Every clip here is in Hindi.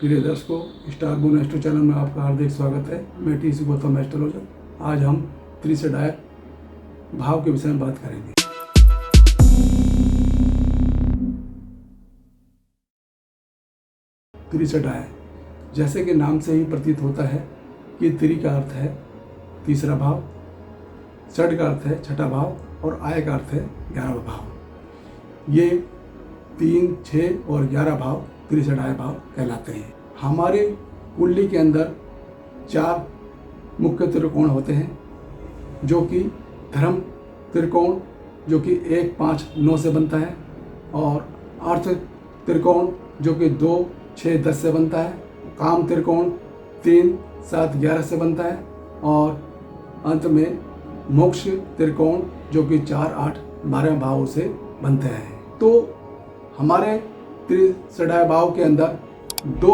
प्रिय दर्शकों, स्टार मून एस्ट्रो चैनल में आपका हार्दिक स्वागत है। मैं टी.सी. गौतम एस्ट्रोलॉजर। आज हम त्रिशडाय भाव के विषय में बात करेंगे। त्रिशडाय, जैसे कि नाम से ही प्रतीत होता है कि त्रि का अर्थ है तीसरा भाव, षड का अर्थ है छठा भाव और आय का अर्थ है 11वां भाव। ये 3, 6 और 11 भाव त्रिशडाय भाव कहलाते हैं। हमारे कुंडली के अंदर 4 मुख्य त्रिकोण होते हैं, जो कि धर्म त्रिकोण जो कि 1, 5, 9 से बनता है, और अर्थ त्रिकोण जो कि 2, 6, 10 से बनता है, काम त्रिकोण 3, 7, 11 से बनता है, और अंत में मोक्ष त्रिकोण जो कि 4, 8, 12 भावों से बनते हैं। तो हमारे त्रिशडाय भाव के अंदर 2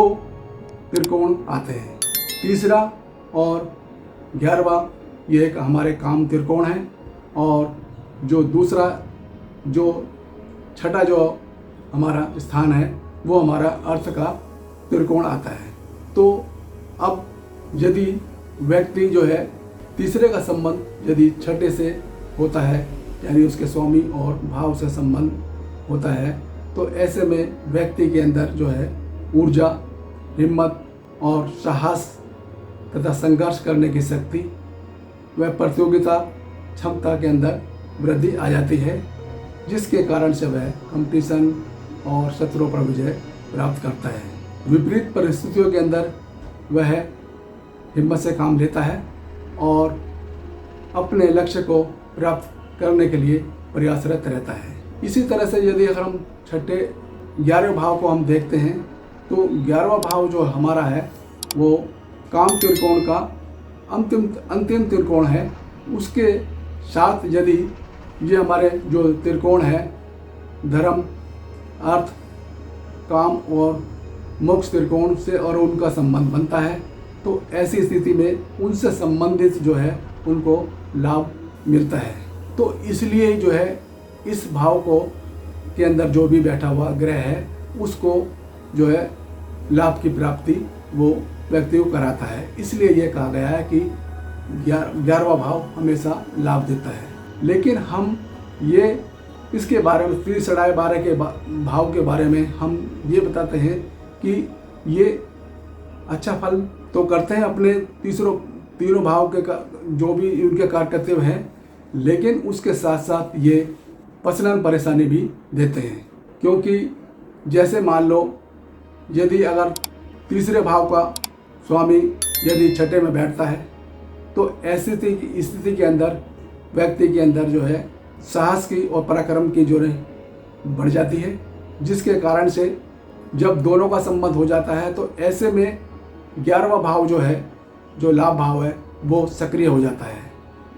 त्रिकोण आते हैं, तीसरा और 11वां ये एक हमारे काम त्रिकोण है, और जो दूसरा जो छठा जो हमारा स्थान है वो हमारा अर्थ का त्रिकोण आता है। तो अब यदि व्यक्ति जो है तीसरे का संबंध यदि छठे से होता है, यानी उसके स्वामी और भाव से संबंध होता है, तो ऐसे में व्यक्ति के अंदर जो है ऊर्जा, हिम्मत और साहस तथा संघर्ष करने की शक्ति व प्रतियोगिता क्षमता के अंदर वृद्धि आ जाती है, जिसके कारण से वह कंपटीशन और शत्रुओं पर विजय प्राप्त करता है। विपरीत परिस्थितियों के अंदर वह हिम्मत से काम लेता है और अपने लक्ष्य को प्राप्त करने के लिए प्रयासरत रहता है। इसी तरह से यदि अगर हम छठे 11वें भाव को हम देखते हैं, तो 11वां भाव जो हमारा है वो काम त्रिकोण का अंतिम त्रिकोण है। उसके साथ यदि ये हमारे जो त्रिकोण है धर्म, अर्थ, काम और मोक्ष त्रिकोण से और उनका संबंध बनता है, तो ऐसी स्थिति में उनसे संबंधित जो है उनको लाभ मिलता है। तो इसलिए जो है इस भाव को के अंदर जो भी बैठा हुआ ग्रह है उसको जो है लाभ की प्राप्ति वो व्यक्ति को कराता है। इसलिए ये कहा गया है कि 11वां भाव हमेशा लाभ देता है। लेकिन हम ये इसके बारे में त्रिशडाय 12 के भाव के बारे में हम ये बताते हैं कि ये अच्छा फल तो करते हैं अपने तीनों भाव के जो भी उनके कार्य हैं, लेकिन उसके साथ साथ ये पर्सनल परेशानी भी देते हैं। क्योंकि जैसे मान लो यदि अगर तीसरे भाव का स्वामी यदि छठे में बैठता है, तो ऐसी स्थिति के अंदर व्यक्ति के अंदर जो है साहस की और पराक्रम की जो बढ़ जाती है, जिसके कारण से जब दोनों का संबंध हो जाता है तो ऐसे में 11वां भाव जो है जो लाभ भाव है वो सक्रिय हो जाता है।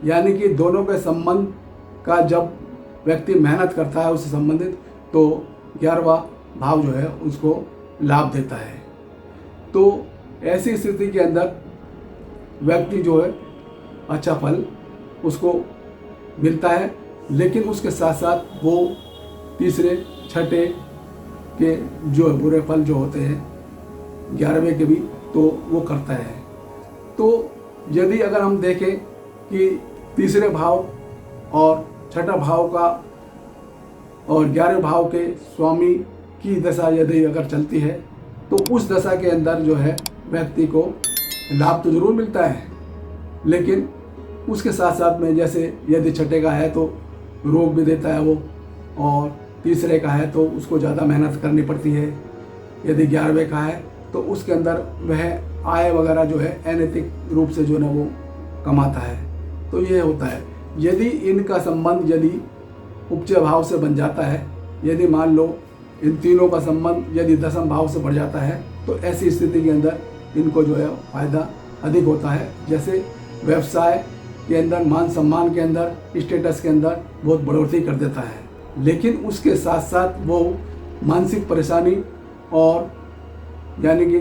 यानी कि दोनों के संबंध का जब व्यक्ति मेहनत करता है उससे संबंधित, तो 11वां भाव जो है उसको लाभ देता है। तो ऐसी स्थिति के अंदर व्यक्ति जो है अच्छा फल उसको मिलता है, लेकिन उसके साथ साथ वो तीसरे छठे के जो बुरे फल जो होते हैं 11वें के भी तो वो करता है। तो यदि अगर हम देखें कि तीसरे भाव और छठा भाव का और 11वें भाव के स्वामी की दशा यदि अगर चलती है, तो उस दशा के अंदर जो है व्यक्ति को लाभ तो जरूर मिलता है, लेकिन उसके साथ साथ में जैसे यदि छठे का है तो रोग भी देता है वो, और तीसरे का है तो उसको ज़्यादा मेहनत करनी पड़ती है। यदि 11वें का है तो उसके अंदर वह आय वगैरह जो है अनैतिक रूप से जो है वो कमाता है। तो ये होता है। यदि इनका संबंध यदि उपचय भाव से बन जाता है, यदि मान लो इन तीनों का संबंध यदि दशम भाव से बढ़ जाता है, तो ऐसी स्थिति के अंदर इनको जो है फायदा अधिक होता है। जैसे व्यवसाय के अंदर, मान सम्मान के अंदर, स्टेटस के अंदर बहुत बढ़ोतरी कर देता है, लेकिन उसके साथ साथ वो मानसिक परेशानी और यानी कि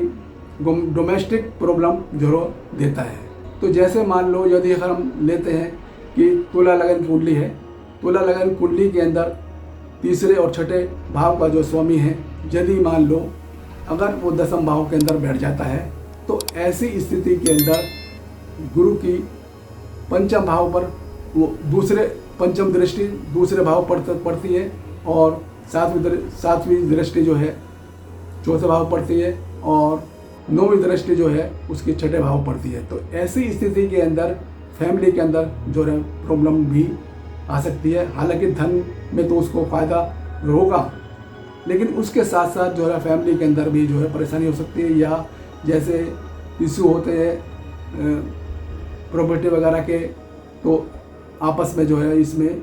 डोमेस्टिक प्रॉब्लम जरूर देता है। तो जैसे मान लो यदि अगर हम लेते हैं कि तुला लगन कुंडली है, तुला लगन कुंडली के अंदर तीसरे और छठे भाव का जो स्वामी है, यदि मान लो अगर वो दसम भाव के अंदर बैठ जाता है तो ऐसी स्थिति के अंदर गुरु की पंचम भाव पर वो पंचम दृष्टि दूसरे भाव पर पड़ती है और सातवीं दृष्टि जो है चौथे भाव पड़ती है और नौवीं दृष्टि जो है उसके छठे भाव पड़ती है। तो ऐसी स्थिति के अंदर फैमिली के अंदर जो है प्रॉब्लम भी आ सकती है। हालांकि धन में तो उसको फ़ायदा होगा, लेकिन उसके साथ साथ जो है फैमिली के अंदर भी जो है परेशानी हो सकती है, या जैसे इशू होते हैं प्रॉपर्टी वगैरह के, तो आपस में जो है इसमें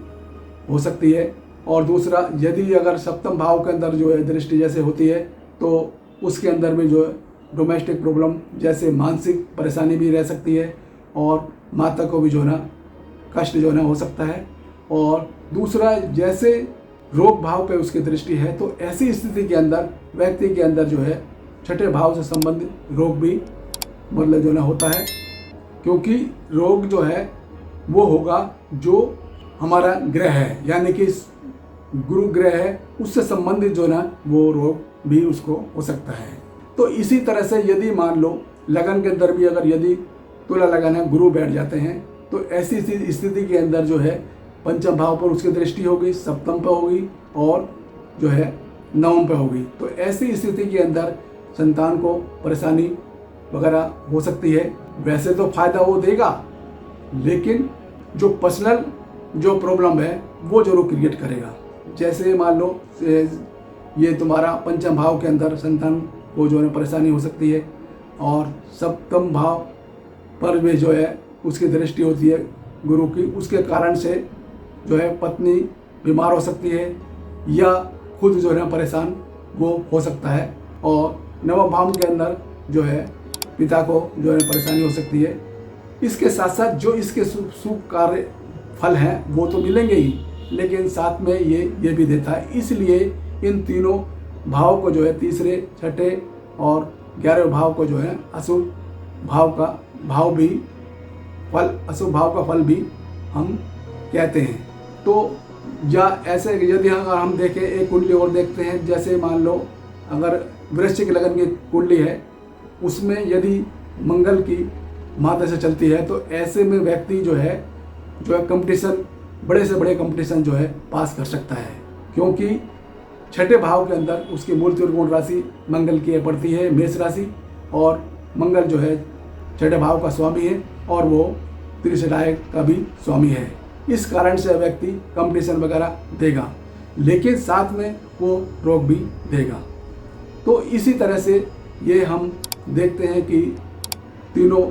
हो सकती है। और दूसरा, यदि अगर सप्तम भाव के अंदर जो है दृष्टि जैसे होती है तो उसके अंदर भी जो है डोमेस्टिक प्रॉब्लम जैसे मानसिक परेशानी भी रह सकती है और माता को भी जो है ना कष्ट जो है ना हो सकता है। और दूसरा, जैसे रोग भाव पे उसकी दृष्टि है तो ऐसी स्थिति के अंदर व्यक्ति के अंदर जो है छठे भाव से संबंधित रोग भी मतलब जो है ना होता है, क्योंकि रोग जो है वो होगा जो हमारा ग्रह है, यानी कि गुरु ग्रह है, उससे संबंधित जो ना वो रोग भी उसको हो सकता है। तो इसी तरह से यदि मान लो लगन के अंदर भी अगर यदि तुला लगन है, गुरु बैठ जाते हैं, तो ऐसी स्थिति के अंदर जो है पंचम भाव पर उसकी दृष्टि होगी, सप्तम पर होगी और जो है नवम पे होगी। तो ऐसी स्थिति के अंदर संतान को परेशानी वगैरह हो सकती है। वैसे तो फायदा वो देगा, लेकिन जो पर्सनल जो प्रॉब्लम है वो जरूर क्रिएट करेगा। जैसे मान लो ये तुम्हारा पंचम भाव के अंदर संतान को जो है परेशानी हो सकती है और सप्तम भाव पर भी जो है उसकी दृष्टि होती है गुरु की, उसके कारण से जो है पत्नी बीमार हो सकती है या खुद जो है ना परेशान वो हो सकता है। और नवम भाव के अंदर जो है पिता को जो है परेशानी हो सकती है। इसके साथ साथ जो इसके शुभ कार्य फल हैं वो तो मिलेंगे ही, लेकिन साथ में ये भी देता है। इसलिए इन तीनों भाव को जो है तीसरे, छठे और 11वें भाव को जो है अशुभ भाव का फल भी हम कहते हैं। तो या ऐसे यदि अगर हम देखें एक कुंडली और देखते हैं, जैसे मान लो अगर वृश्चिक लगन की कुंडली है, उसमें यदि मंगल की माता से चलती है तो ऐसे में व्यक्ति जो है कंपटीशन, बड़े से बड़े कंपटीशन जो है पास कर सकता है, क्योंकि छठे भाव के अंदर उसकी मूल त्रिकोण राशि मंगल की पड़ती है, मेष राशि, और मंगल जो है छठे भाव का स्वामी है और वो त्रिशराय का भी स्वामी है। इस कारण से व्यक्ति कंपटीशन वगैरह देगा, लेकिन साथ में वो रोग भी देगा। तो इसी तरह से ये हम देखते हैं कि तीनों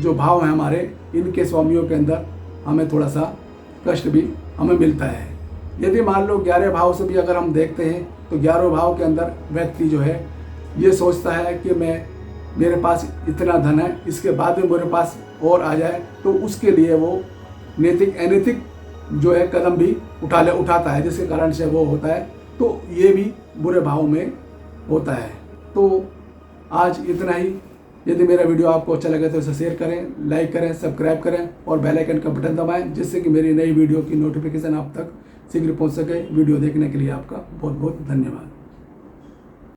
जो भाव हैं हमारे, इनके स्वामियों के अंदर हमें थोड़ा सा कष्ट भी हमें मिलता है। यदि मान लो 11 भाव से भी अगर हम देखते हैं तो 11वें भाव के अंदर व्यक्ति जो है ये सोचता है कि मेरे पास इतना धन है, इसके बाद में मेरे पास और आ जाए, तो उसके लिए वो नैतिक अनैतिक जो है कदम भी उठाता है, जिसके कारण से वो होता है। तो ये भी बुरे भाव में होता है। तो आज इतना ही। यदि मेरा वीडियो आपको अच्छा लगे तो इसे शेयर करें, लाइक करें, सब्सक्राइब करें और बेल आइकन का बटन दबाएं, जिससे कि मेरी नई वीडियो की नोटिफिकेशन आप तक शीघ्र पहुंच सके। वीडियो देखने के लिए आपका बहुत बहुत धन्यवाद।